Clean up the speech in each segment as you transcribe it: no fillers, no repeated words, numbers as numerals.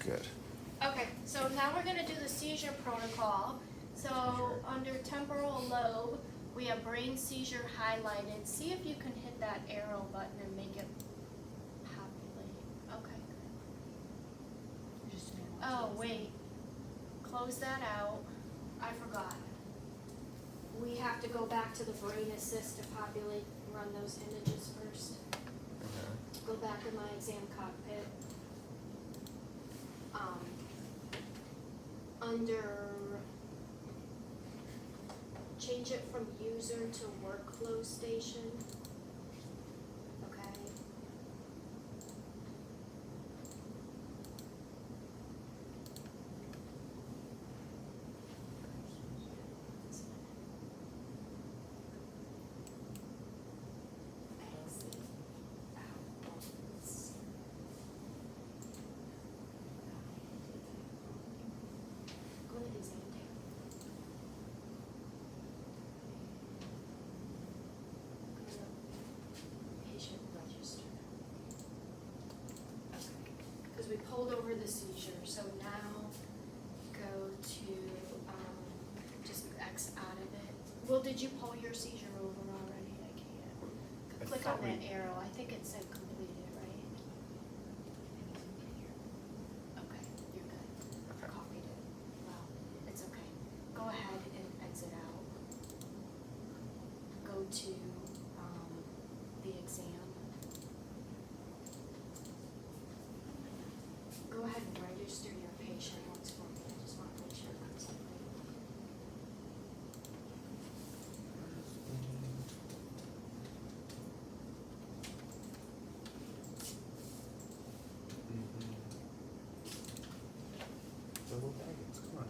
Good. Okay, so now we're gonna do the seizure protocol. So under temporal lobe, we have brain seizure highlighted. See if you can hit that arrow button and make it populate. Okay, good. Oh, wait. Close that out. I forgot. We have to go back to the brain assist to populate, run those images first. Go back to my exam cockpit. Under, change it from user to workflow station. Okay. Go to exam tab. Patient register. Okay, because we pulled over the seizure, so now go to, just X out of it. Well, did you pull your seizure over already? I can't. Click on that arrow, I think it said completed, right? Okay, you're good. Okay. Copied it. Well, it's okay. Go ahead and exit out. Go to, the exam. Go ahead and register your patient once for me. I just want to make sure that's something. Little baggage, come on.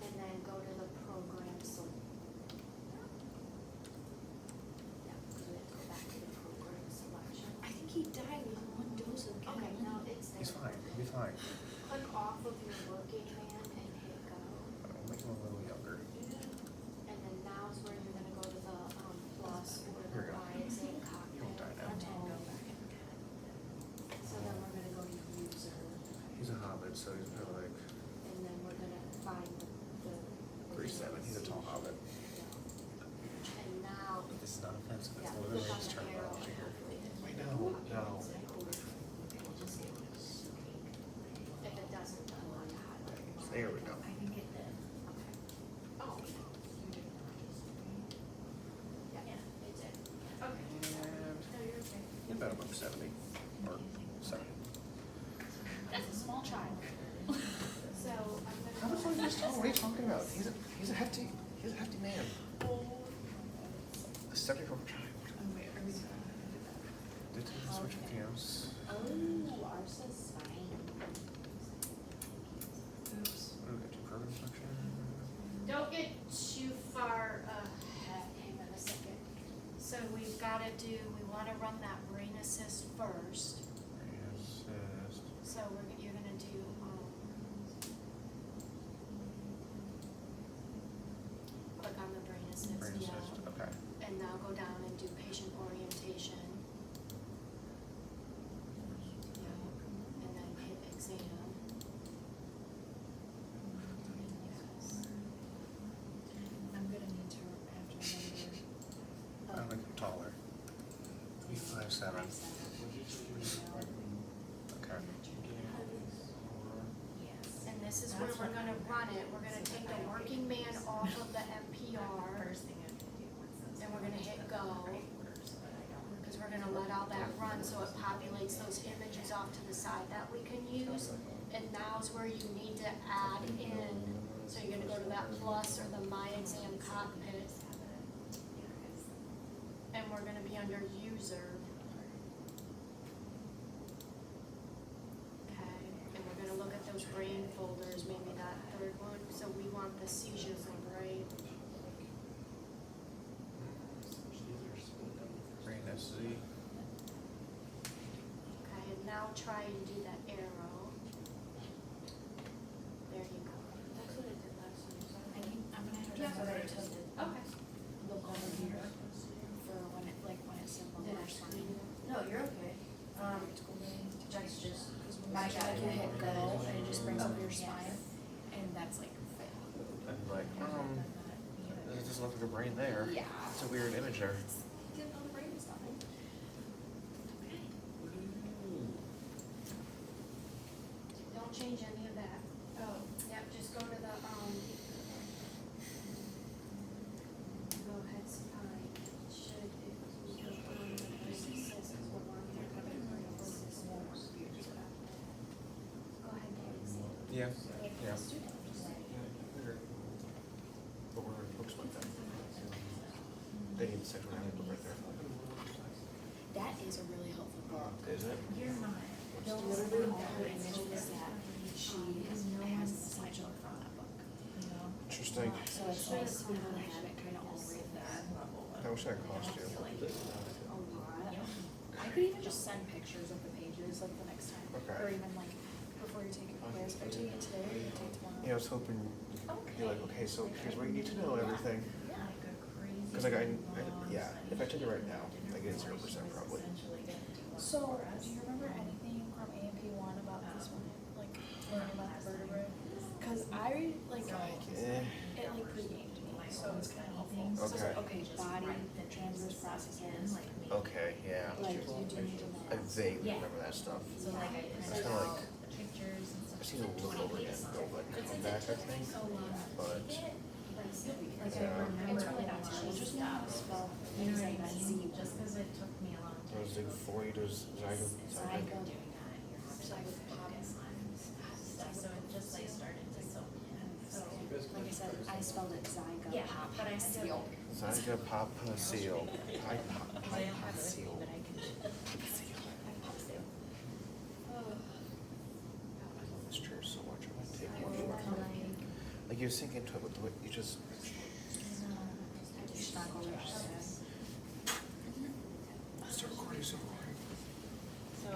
And then go to the program, so. Yeah, because we have to go back to the program selection. I think he died with one dose of Okay, ketamine. now it's there. He's fine, he'll be fine. Click off of your working man and hit go. I'll make him a little younger. And then now's where you're gonna go to the, plus or the Here we go. Y exam cockpit. He won't die now. So then we're gonna go to user, He's a hobbit, so he's probably like and then we're gonna find the. 3'7", he's a tall hobbit. And now, But this is not offensive, yeah, it's click literally on just the arrow. terminology here. Wait, no. If it doesn't, then we'll highlight it. There we go. I think it did. Okay. Oh. Yeah, it did. Okay. And No, you're okay. he's about above 70, or 70. That's a small child. So I'm gonna. How much longer is tall? What are you talking about? He's a hefty man. A 70-year-old child. Oh, wait, are we doing Did you switch videos? Oh, ours says fine. Oops. What do we got? Do program function? Don't get too far ahead, hang on a second. So we've gotta do, we wanna run that brain assist first. Assist. So you're gonna do, click on the brain assist, Brain yeah. assist, okay. And now go down and do patient orientation. Yeah, and then hit exam. Yes. I'm gonna need to have to remember. I'll make him taller. He's 5'7". Okay. Yes. And this is where we're gonna run it, we're gonna take the working man off of the NPR, First thing I'm gonna do once those. and we're gonna hit go, because we're gonna let all that run, so it populates those images off to the side that we can use. And now's where you need to add in, so you're gonna go to that plus or the My Exam cockpit, and we're gonna be under user. Okay, and we're gonna look at those brain folders, maybe that third one, so we want the seizure one, right? Brain SZ. Okay, and now try and do that arrow. There you go. That's what it did last time, so. I think I'm gonna have to Yeah. remember to Okay. look over here for when it, like, when it's simple. Did I screen it? No, you're okay. School day. That's just, my God, you hit go and it just brings up your spine, and that's like fail. I'm like, it doesn't look like a brain there. Yeah. It's a weird image there. Get all the brain stuff. Don't change any of that. Oh, yep, just go to the, go ahead, spine. It should, if you go on the process, is what we're here, go ahead, Daisy. Yeah. Yeah. But we're books like that. They need the section book right there. That is a really helpful book. Is it? You're not. Literally all her images that she has a slideshow from that book. Interesting. So it's nice to be able to have it kind of all right there. I wish that cost you. A lot. I could even just send pictures of the pages like the next time. Okay. Or even like before you take a quiz. Are you taking it today or you take it tomorrow? Yeah, I was hoping you're like, okay, so here's what you need to know and everything. Because like yeah, if I took it right now, I get 0% probably. So, do you remember anything from A&P1 about this one? Like, learning about the vertebrae? Because I, like, it like pre-gamed me, so it's kind of helpful. So it's like, okay, body, transverse processes. Okay, yeah. Like, you do need to know. I vaguely remember that stuff. So like I It's printed kind of out like, the pictures and stuff. I've seen it a little over again, but like come back, I think. But Like I Yeah. remember It's really not a lot too of just stuff. spell You know things what like I that mean? Z. Just because it took me a long time. there's like 4 liters, Zygote. Doing that, you're having to focus on stuff, so it just like started to soak in, so. Like I said, I spelled it Zygote. Yeah, but I still. Zyga Papa Seal. Pi Papa Cause I don't have it with me, Seal. but I can. I love this chair so much. I'm gonna take one for it. Like you sink into it with the way you just. Start recording, so recording. So,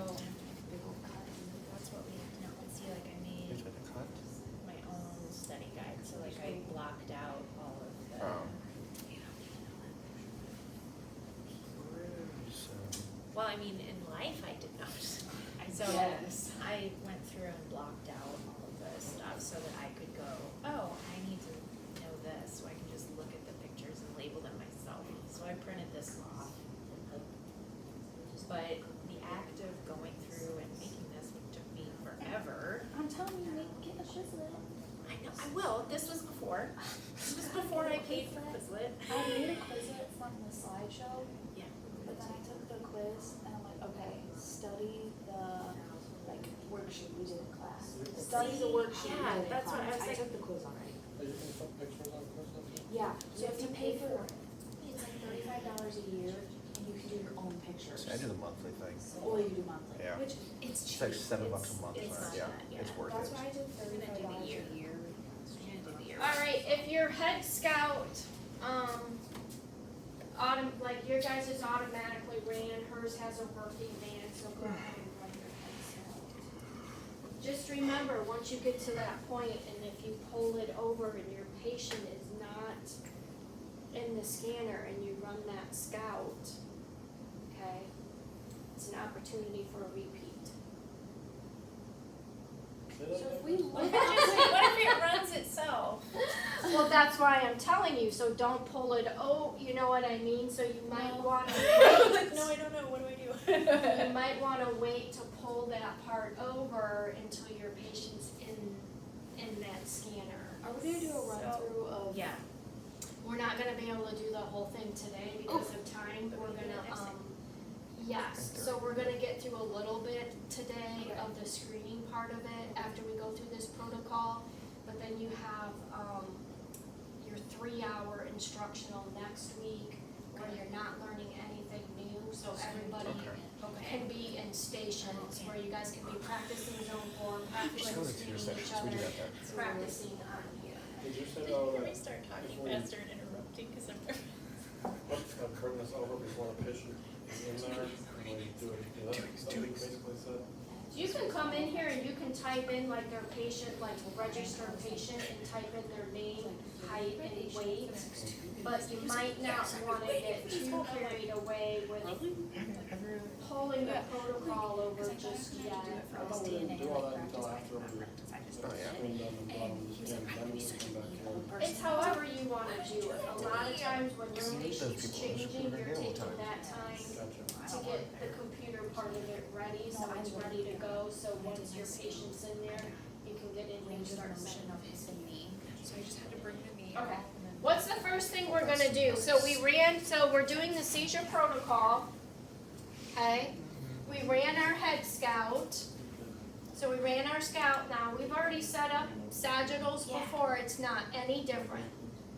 that's what we have to know, and see, like I You made took a cut? my own study guide, so like I blocked out all of the. Oh. So, Well, I mean, in life, I did not. So I went through and blocked out all of the stuff so that I could go, oh, I need to know this, so I can just look at the pictures and label them myself. So I printed this off. But the act of going through and making this took me forever. I'm telling you, get a Quizlet. I know, I will. This was before. This was before I paid for Quizlet. I made a Quizlet from the slideshow, Yeah. but then I took the quiz and I'm like, okay, study the like worksheet we did in class. Study the worksheet we Yeah, did in that's what I class. was like- took the quiz already. You can put pictures on Quizlet? Yeah, so if you pay for it, it's like $35 a year and you can do your own pictures. I do the monthly thing. Or you do monthly, Yeah. which it's It's cheap. like $7 a month. it's so, not yeah, bad, it's worth That's it. why I did I'm gonna do $35 the a year. year. I'm gonna do the year. All right, if your head scout, like your guys is automatically ran, hers has a working van, so go ahead and run your head scout. Just remember, once you get to that point, and if you pull it over and your patient is not in the scanner and you run that scout, okay, it's an opportunity for a repeat. So if we look What if at it runs itself? Well, that's why I'm telling you, so don't pull it, you know what I mean, so you might wanna wait. No, I don't know, what do I do? You might wanna wait to pull that part over until your patient's in that scanner. Are we gonna do a run through of? Yeah. We're not gonna be able to do the whole thing today because of time, we're gonna, yes, so we're gonna get through a little bit today of the screening part of it after we go through this protocol. But then you have, your 3-hour instructional next week where you're not learning anything new, so everybody can be in stations where you guys can be practicing zone 4, Just practicing go to your screening each sections. We do other, that there. practicing on here. Did you send out Can we start talking faster and interrupting, cause I'm turn this over before the patient is in there, and when you do it, somebody basically said, You can come in here and you can type in like their patient, like register patient and type in their name, height and weight. But you might not wanna get too carried away with pulling the protocol over just yet. I thought we didn't do all that until after we Oh, yeah. cleaned up and bottom of the can, then we come back in. It's however you wanna do it. A lot of times when your You need those patient's people. changing, They're you're animal taking time. that time Gotcha. to get the computer part of it ready, so it's ready to go. So once your patient's in there, you can get in and start setting up his knee. So I just had to bring the knee Okay. out and then. What's the first thing we're gonna do? So we're doing the seizure protocol, okay? We ran our head scout. So we ran our scout now. We've already set up sagittals before, it's not any different.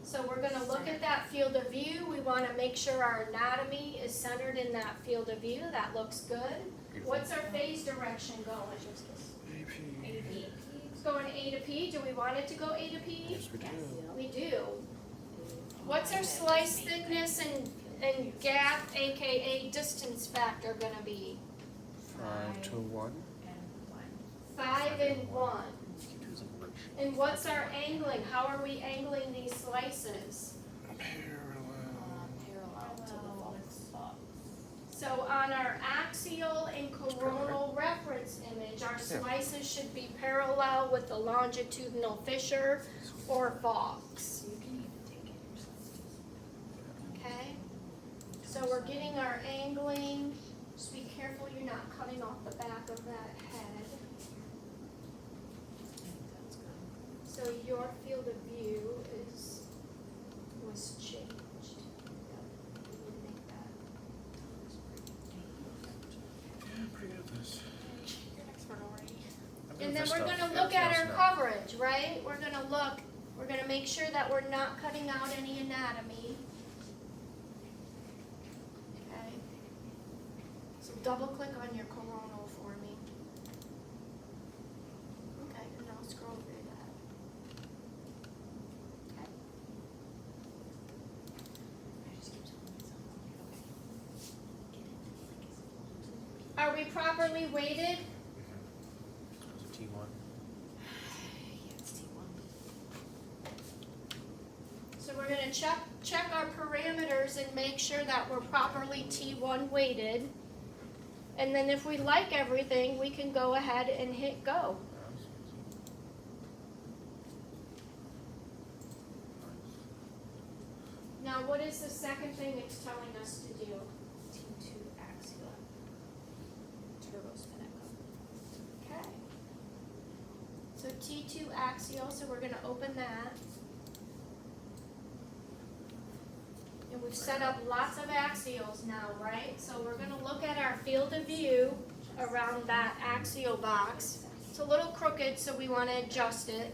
So we're gonna look at that field of view. We wanna make sure our anatomy is centered in that field of view. That looks good. What's our phase direction going? It's going A to P. Do we want it to go A to P? Yes, we do. We do. What's our slice thickness and gap, AKA distance factor, gonna be? 5 to 1. 5 and 1. And what's our angling? How are we angling these slices? Parallel to the box. So on our axial and coronal reference image, our slices should be parallel with the longitudinal fissure or box. You can even take it yourself. Okay? So we're getting our angling. Just be careful you're not cutting off the back of that head. So your field of view was changed. Yep, we would make that. Pretty good at this. You're an expert already. And then we're gonna look at our coverage, right? We're gonna make sure that we're not cutting out any anatomy. Okay. So double click on your coronal for me. Okay, and I'll scroll through that. Okay. I just keep telling myself, okay, get it, Are we properly weighted? T1. yeah, it's T1. So we're gonna check our parameters and make sure that we're properly T1 weighted. And then if we like everything, we can go ahead and hit go. Now, what is the second thing it's telling us to do? T2 axial. Turbo spin echo. Okay. So T2 axial, so we're gonna open that. And we've set up lots of axials now, right? So we're gonna look at our field of view around that axial box. It's a little crooked, so we wanna adjust it.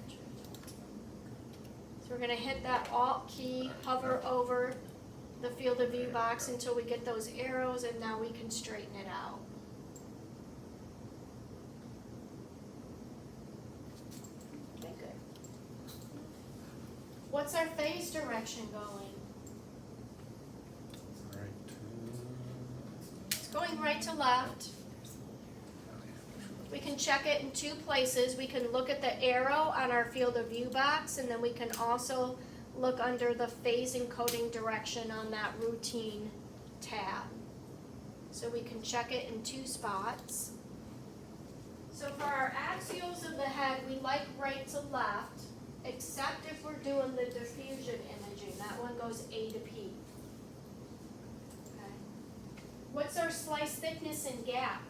So we're gonna hit that Alt key, hover over the field of view box until we get those arrows, and now we can straighten it out. Okay, good. What's our phase direction going? It's going right to left. We can check it in two places. We can look at the arrow on our field of view box, and then we can also look under the phase encoding direction on that routine tab. So we can check it in two spots. So for our axials of the head, we like right to left, except if we're doing the diffusion imaging. That one goes A to P. Okay. What's our slice thickness and gap?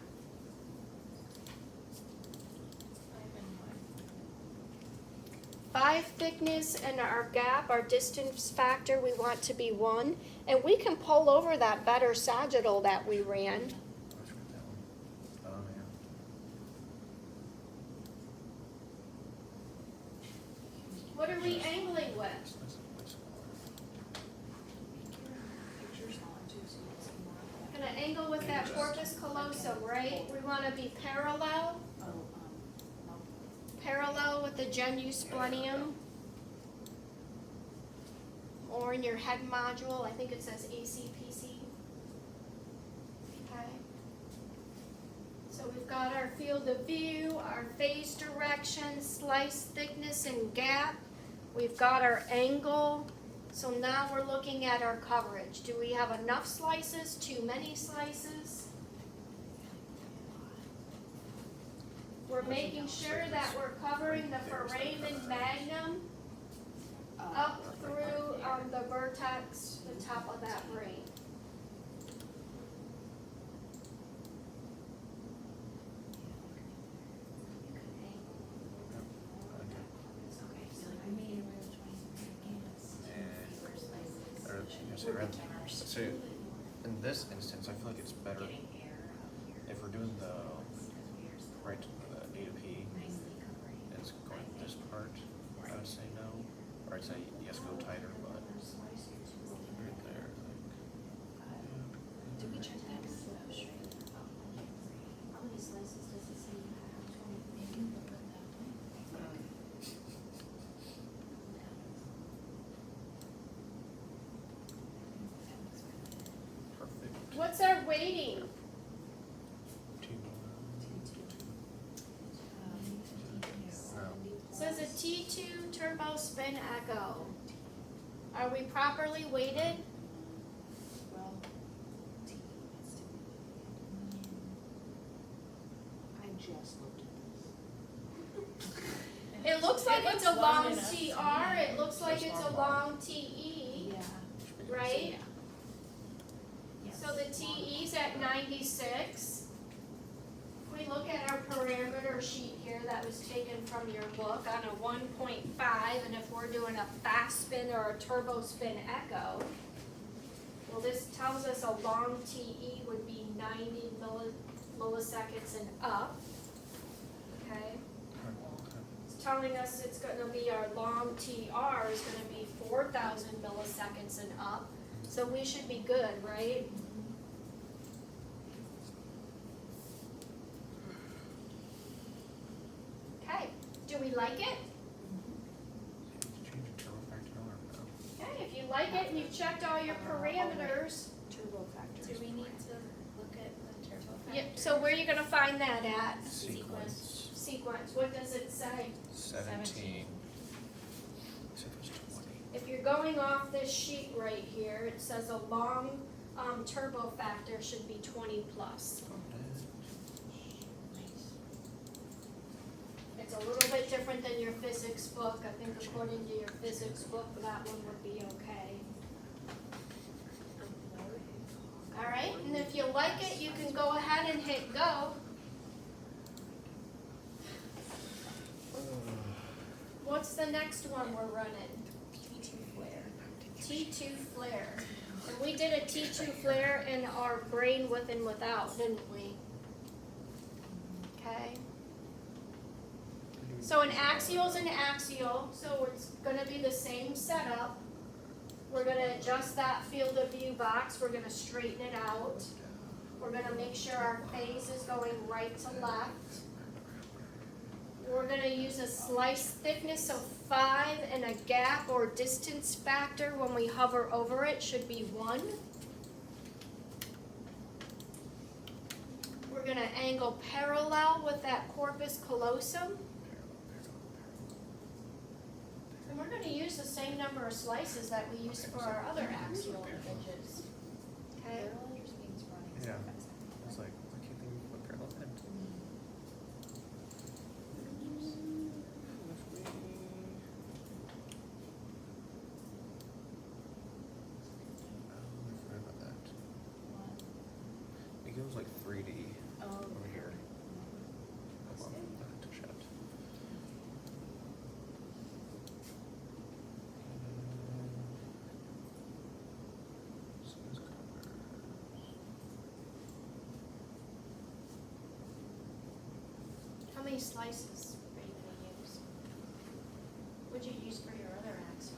5 thickness and our gap, our distance factor, we want to be 1. And we can pull over that better sagittal that we ran. What are we angling with? Pictures on too, so you can see more. Gonna angle with that corpus callosum, right? We wanna be parallel. Oh, no. Parallel with the genusplenium. Or in your head module, I think it says ACPC. Okay. So we've got our field of view, our phase direction, slice thickness and gap. We've got our angle. So now we're looking at our coverage. Do we have enough slices? Too many slices? we're making sure that we're covering the foramen magnum up through the vertex, the top of that brain. So in this instance, I feel like it's better if we're doing the right the A to P. It's going this part. I would say no, or I'd say yes, go tighter, but right there. Did we check that? How many slices does it say you have? Maybe we'll put that way. Perfect. What's our weighting? Says a T2 turbo spin echo. Are we properly weighted? Well, I just looked at this. It looks like it's a looks long long enough to TR, me. it looks like it's a long TE, Yeah. right? Yes. So the TE's at 96. If we look at our parameter sheet here that was taken from your book on a 1.5, and if we're doing a fast spin or a turbo spin echo, well, this tells us a long TE would be 90 milliseconds and up, okay? It's telling us it's gonna be our long TR is gonna be 4,000 milliseconds and up, so we should be good, right? Okay, do we like it? Change the turbo factor or no? Okay, if you like it and you've checked all your parameters, Turbo factor. Do we need to look at the turbo factor? yep, so where are you gonna find that at? Sequence Sequence, what does it say? 17. Except it's 20. If you're going off this sheet right here, it says a long turbo factor should be 20 plus. It's a little bit different than your physics book. I think according to your physics book, that one would be okay. Alright, and if you like it, you can go ahead and hit go. What's the next one we're running? T2 flare. T2 flare. And we did a T2 flare in our brain with and without, didn't we? Okay. So an axial is an axial, so it's gonna be the same setup. We're gonna adjust that field of view box, we're gonna straighten it out. We're gonna make sure our phase is going right to left. We're gonna use a slice thickness of 5 and a gap or distance factor when we hover over it should be 1. We're gonna angle parallel with that corpus callosum. And we're gonna use the same number of slices that we used for our other axial images. Okay? Parallel just means running Yeah. side by side. I was like, I can't think of what parallel meant. I forgot about that. It goes like 3D Oh. over here. Hold on, I have to chat. Size colors. How many slices are you gonna use? What'd you use for your other axial?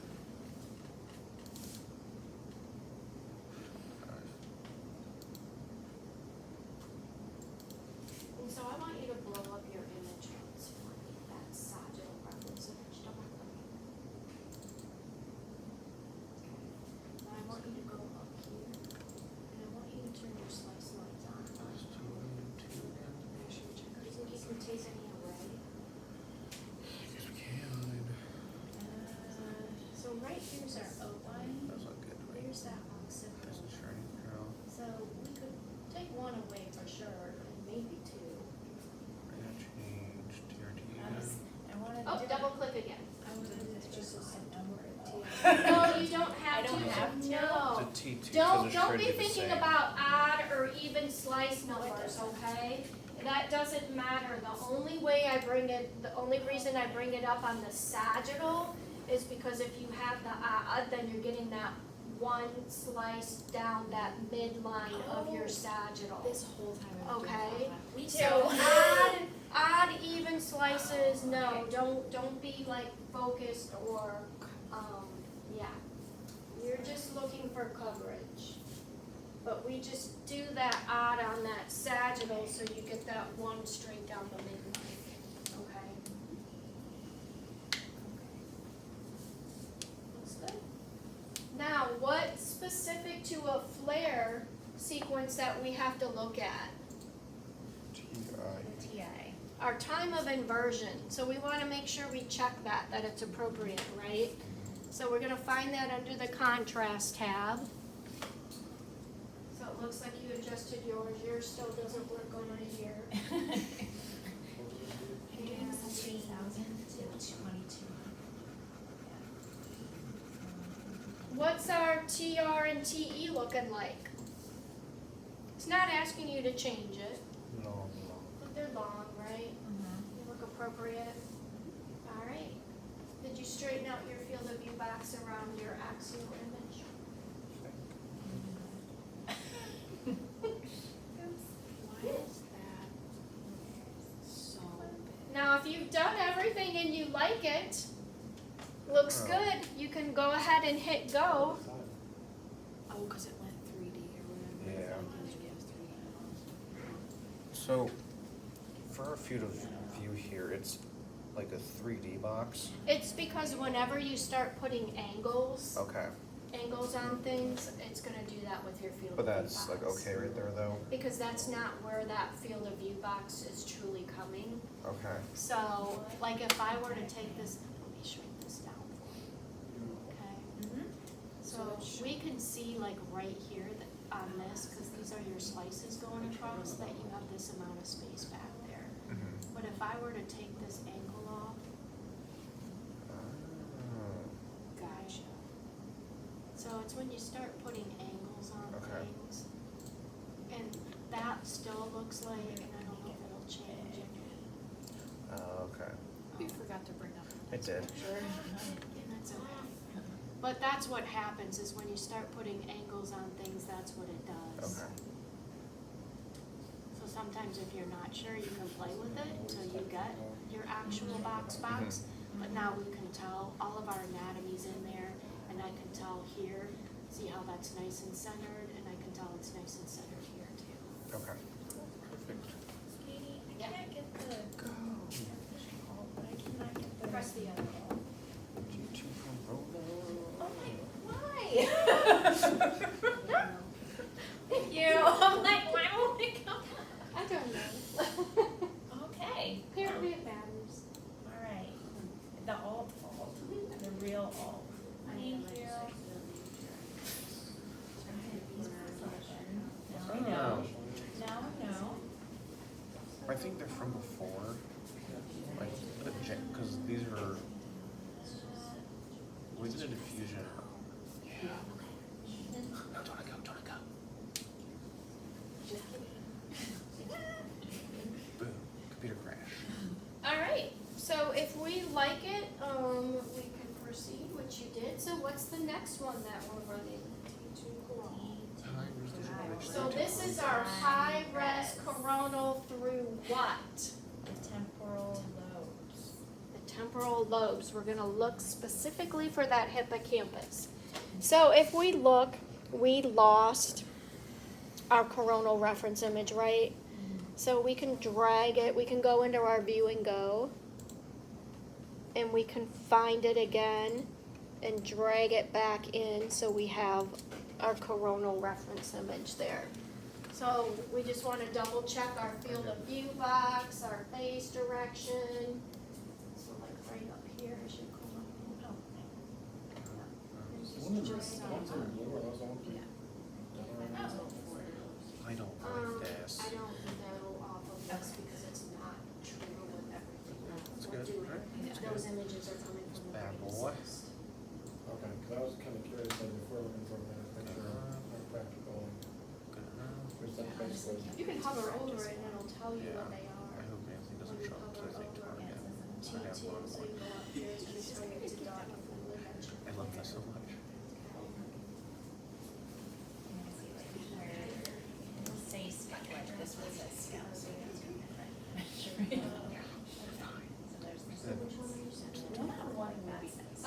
And so I want you to blow up your image once for me, that sagittal reference image, don't let me. Okay. Now I want you to go up here, and I want you to turn your slice lights on. Let's do 2 again. Do you think you can take any away? I guess we can. No, you don't have I don't to. have to? No. It's a T2 'cause Don't it's be trying to be the thinking same. about odd or even slice numbers, okay? That doesn't matter. The only reason I bring it up on the sagittal is because if you have the odd, then you're getting that one slice down that midline of your sagittal. This whole time I've been Okay. doing that. Me too. So odd, even slices, no, don't be like focused or, yeah. You're just looking for coverage. But we just do that odd on that sagittal so you get that one straight down the midline, okay? Looks good. Now, what's specific to a flare sequence that we have to look at? TI. TI. Our time of inversion, so we wanna make sure we check that it's appropriate, right? So we're gonna find that under the contrast tab. So it looks like you adjusted yours still doesn't work over here. And 3,000 to 22. what's our TR and TE looking like? It's not asking you to change it, No, but they're long, right? They look appropriate. Alright. Did you straighten out your field of view box around your axial image? Why is that so big? Now, if you've done everything and you like it, looks Oh. good, you can go ahead and hit go. Oh, cause it went 3D or whatever. Yeah. Usually it was 3D. So, for our field of view here, it's like a 3D box. It's because whenever you start putting angles on things, it's gonna do that with your field of view But box. that's like okay right there though. Because that's not where that field of view box is truly coming. Okay. So, like if I were to take this, let me shrink this down for you. Okay. So we can see like right here that on this, because these are your slices going across, that you have this amount of space back there. Mm-hmm. But if I were to take this angle off, gotcha. So it's when you start putting angles on Okay. things, and that still looks like, and I don't know if it'll change it. Okay. We forgot to bring up the It next did. picture. That's okay. But that's what happens, is when you start putting angles on things, that's what it does. Okay. So sometimes if you're not sure, you can play with it until you get your actual box. But now we can tell all of our anatomies in there, and I can tell here, see how that's nice and centered, and I can tell it's nice and centered here too. Okay. Perfect. Katie, I Yeah. can't get the Go. but I cannot get the. Press the other one. G2 Corona. Oh my, why? Thank you. I'm like, why won't it come? I don't know. Okay. Apparently it matters. All right. The alt, the real alt. Thank you. Now I know. Now I know. I think they're from before. Like, because these are. We did a diffusion. Yeah. Don't I go, don't I go. Boom. Computer crash. Alright, so if we like it, we can proceed, which you did. So what's the next one that we're running? So this is our high-res coronal through what? The temporal lobes. The temporal lobes. We're gonna look specifically for that hippocampus. So if we look, we lost our coronal reference image, right? So we can drag it, we can go into our view and go, and we can find it again and drag it back in so we have our coronal reference image there. So we just want to double check our field of view box, our face direction. So like right up here is your coronal. The one in the blue, or those ones? I don't like this. I don't know off of this because it's not true with everything That's we're good. doing. Alright, that's Those good. images are coming from the Bad previous boy. list. Okay, 'cause I I was kinda curious, like, before looking for that, make sure they're practical, Good enough. which that's basically. You can hover over it and it'll tell you what they I are. hope Anthony When doesn't you show up hover because I think over Target. T2, I have so one you more. go up here, it's gonna tell you it's done. I love that so much. Say stuff like this was a scout. So there's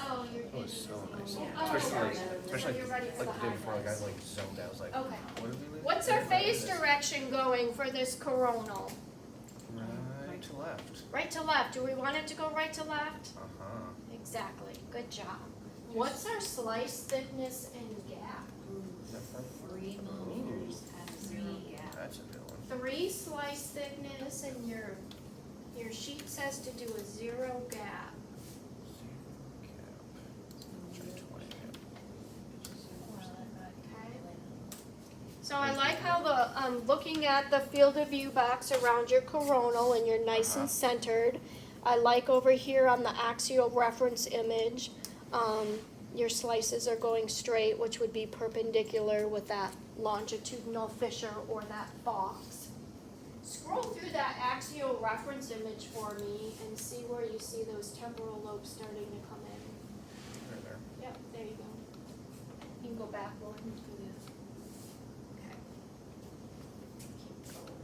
Oh, you're. It was so nice. Oh, Especially like, okay. especially So you're ready for like the the day before, like I highlights. like zoned out, I was like, Okay. what did we miss? What's our phase direction going for this coronal? Right to left. Right to left. Do we want it to go right to left? Uh-huh. Exactly. Good job. What's our slice thickness and gap? 3 millimeters at 0 gap. That's a good one. 3 slice thickness, and your sheet says to do a 0 gap. So I like how looking at the field of view box around your coronal and you're nice and centered. I like over here on the axial reference image, your slices are going straight, which would be perpendicular with that longitudinal fissure or that box. Scroll through that axial reference image for me and see where you see those temporal lobes starting to come in. Right there. Yep, there you go. You can go back one. Okay. Keep going.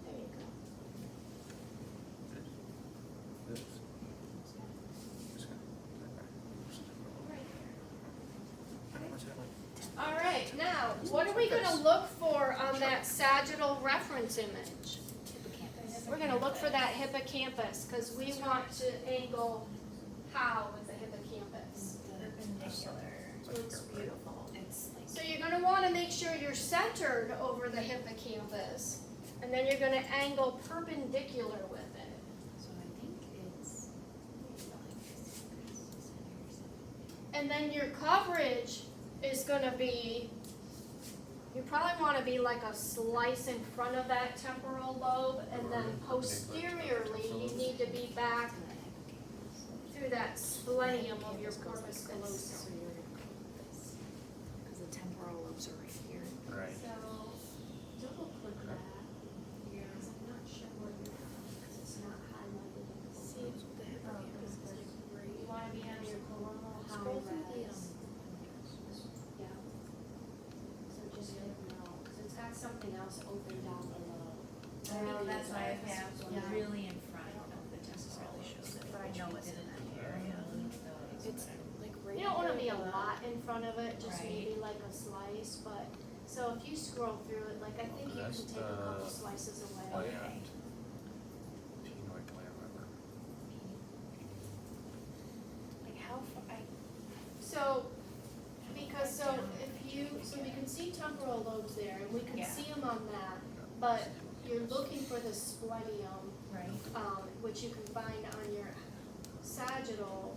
There you go. This. This guy. Right I don't know what's happening. there. All right, now, what are we gonna look for on that sagittal reference image? We're gonna look for that hippocampus, because we want to angle how with the hippocampus. Perpendicular. Looks beautiful. It's like. So you're gonna wanna make sure you're centered over the hippocampus, and then you're gonna angle perpendicular with it. So I think it's. And then your coverage is gonna be, you probably wanna be like a slice in front of that temporal lobe, and then posteriorly, you need to be back through that splenium of your corpus callosum. Because the temporal lobes are right here. Right. So, double click that, because I'm not sure where you're at, because it's not highlighted. See, you wanna be on your coronal high res. Yeah. So just hit no, because it's got something else open down below. Oh, that's why I have Yeah. really in front of the temporal shows it, but I know it's in that area. It's like right. You don't wanna be a there. lot in front of it, just Right. maybe like a slice, but, so if you scroll through it, like I think you That's can take a couple the- slices away. Oh, yeah. Pinoy gland, remember? Like how far, So, because, so if you, so we can see temporal lobes there, and we can Yeah. see them on that, but you're looking for the splenium, right? which you can find on your sagittal,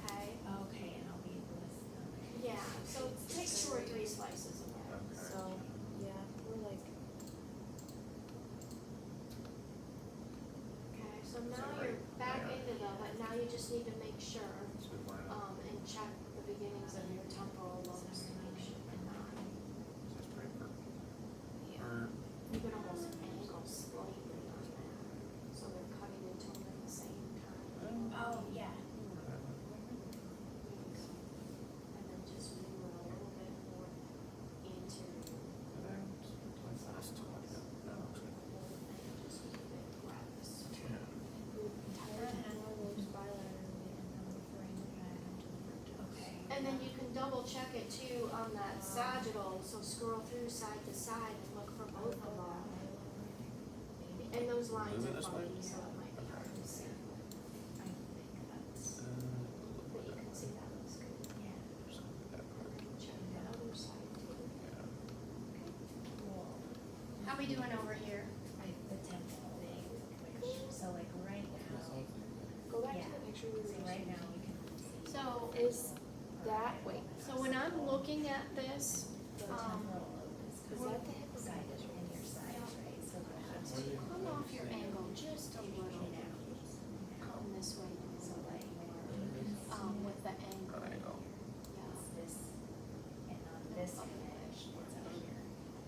okay? Okay, and I'll be with, okay. Yeah, so take 2 or 3 slices away. Okay. So, yeah, we're like, Okay, so now So you're right back there. into them, but now you just need to make sure, It's a good line up. and check the beginnings of your temporal lobes to make sure they're not. This is pretty perfect. yeah. Or, You can almost angle slightly on that, so they're cutting into them at the same time. Oh, yeah. And then just move it a little bit more into and then like last two, like that. That looks good. the whole thing, just keep it pressed. Yeah. Move entire temporal lobes bilaterally and then bring it back into the rectus. Okay. And then you can double check it too on that sagittal, so scroll through side to side and look for both of them. And those lines Move it are this way? funny, so it might be hard to see, I think that's, but you can see that looks good. yeah. That part. Check the other side too. Yeah. Cool. How we doing over here? The temporal thing, which, so like right now, Go back Yeah. to the picture we were so just. right now we can see. So, Is that, wait, so when I'm looking at this, The temporal lobe is is that the hippocampus? side in your side, right? So the come off your angle just a little. Come this way a little way more, with the angle. Angle. Yeah. This, and on this image, it's out here.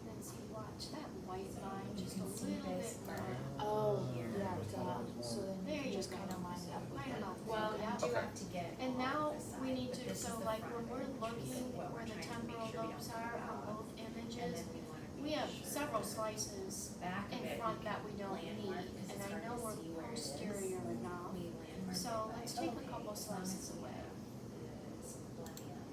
Then see, watch that white line just a can see little this bit more. Oh, Here. yeah, duh. So then There you you just go. kind of line it up with Right it. about there, Well, yeah. you do Okay. have to get And all now of the side, we need but to, this is so the like front when of we're it, which is looking what where we're the trying to make temporal sure we lobes don't are cut on off. both And images, then we wanna we make have sure several that slices back of in it, front we that can we don't need, landmark, 'cause and it's I hard know to we're see where it is. posterior enough. We landmark So it by, let's take a okay, couple as long as slices we away. have this millennium,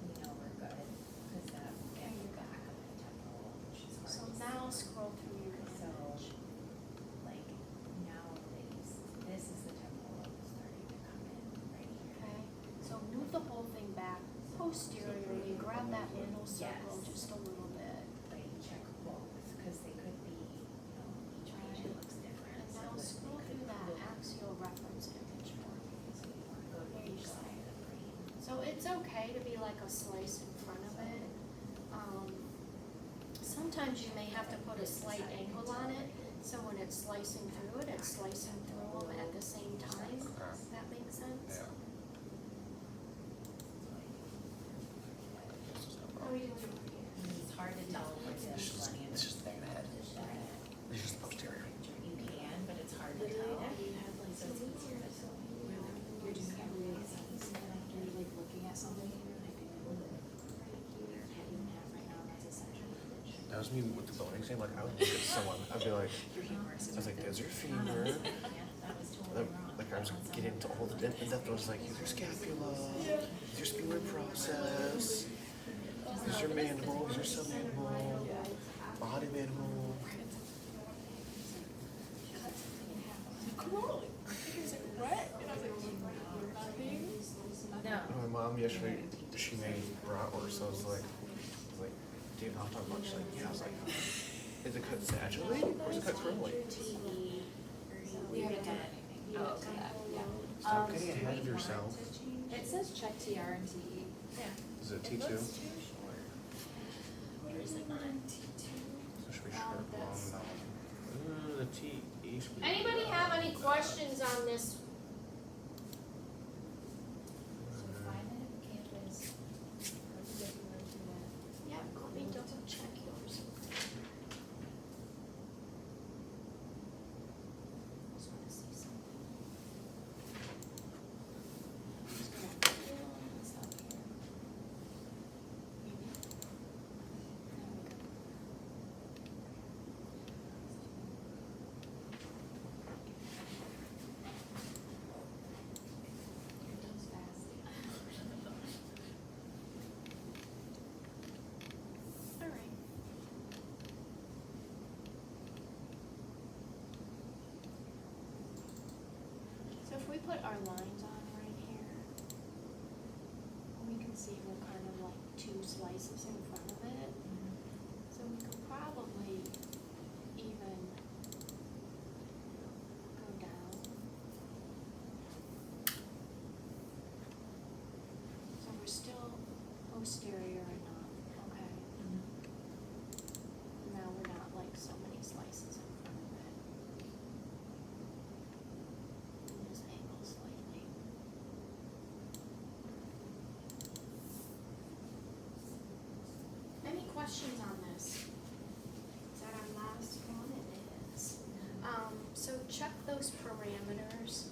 we know we're good, cause that will get the back of the temporal, which is hard So to see. now scroll through your So, image. like, nowadays, this is the temporal starting to come in right here. Okay, so move the whole thing back posteriorly, grab that middle circle Yes. just a little bit. Like, check both, cause they could be, each patient looks different. And so now that scroll they could through that look- axial reference image for me. So you wanna go to There you each go. side of the brain. So it's okay to be like a slice in front of it. Sometimes you may have to put a slight angle on it, so when it's slicing through it, it's slicing through them at the same time. Okay. Does that make sense? Yeah. How are we doing over here? It's hard to tell with the millennium. It's just there ahead. It's just posterior. You can, but it's hard to tell. You had like So it's easier to tell. you're doing it really easy, you're like looking at something and you're like, head and half right now, that's essentially. That was me with the bone exam, like I would look at someone, I'd be like, Your humerus I is was like, right there's there. your femur. Yeah, that was totally wrong. Like I was getting into all the depth, I was like, here's your scapula, here's your spular process, here's your mandible, here's your submandible, body mandible. Come on. He was like, what? And I was like, nothing. No. My mom yesterday, she made bratwurst, so I was like, do you not talk about? She's like, yeah, I was like, is it cut sagitally or is it cut curly? We haven't done anything. Oh, okay. Yeah. Stop getting ahead of yourself. It says check TR and TE. Yeah. Is it T2? It looks too short. Or is it not? So should we short that's- long now? The T, E should be. Anybody have any questions on this? So 5-minute campus, perpendicular to that. Yep, let me double check yours. Just wanna see something. Just gonna fill this up here. It does fast. All right. So if we put our lines on right here, we can see we're kind of like two slices in front of it. So we could probably even go down. So we're still posterior enough, okay? Now we're not like so many slices in front of it. And just angle slightly. Any questions on this? Is that our last one? It is. So check those parameters.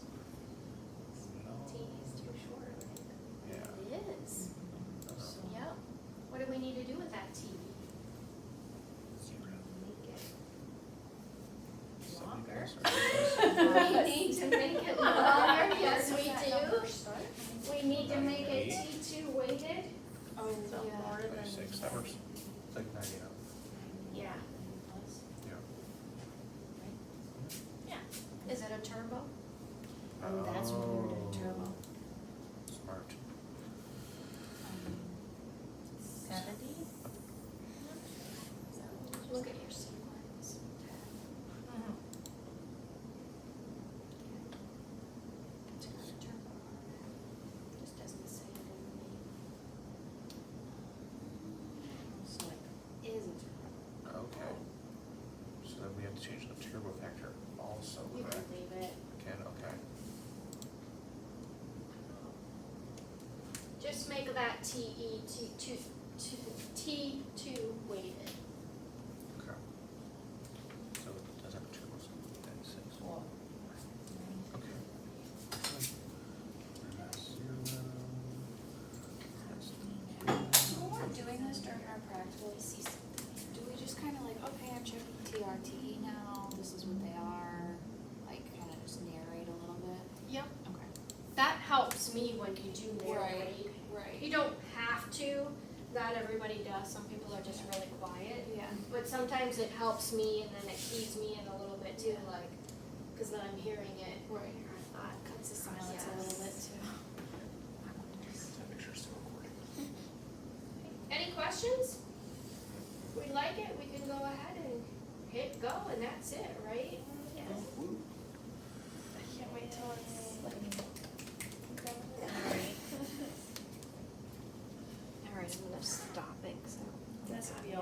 T is too short, right? Yeah. It is. Yep. What do we need to do with that T? Make it Something longer. closer. We need to make it longer, yes, we do. We need to make it T2 weighted. Oh, So yeah. more than. 26, that works. It's like 90 now. Yeah. Yeah. Yeah. Is it a turbo? Oh, that's when we were doing turbo. Smart. 70? Look at your sequence. It's got a turbo on it. Just doesn't say it in the name. So like, is a turbo. Okay. So then we have to change the Just make that T2 weighted. Okay. So it does have a turbo something that says. Cool. Okay. That's 0. That's So when we're doing this during our practical, do we just kind of like, okay, I'm checking TRT now, this is what they are, like kind of just narrate a little bit? Yep. Okay. That helps me when you do narrate. Right. You don't have to, not everybody does, some people are just really quiet. Yeah. But sometimes it helps me and then it keys me in a little bit too, like, cause then I'm hearing it. Right. Cuts the Silence a little bit too. Make sure it's still recording. Any questions? If we like it, we can go ahead and hit go and that's it, right? Yes. I can't wait till it's like. Alright, I'm gonna stop it, 'cause I don't. That's gonna be a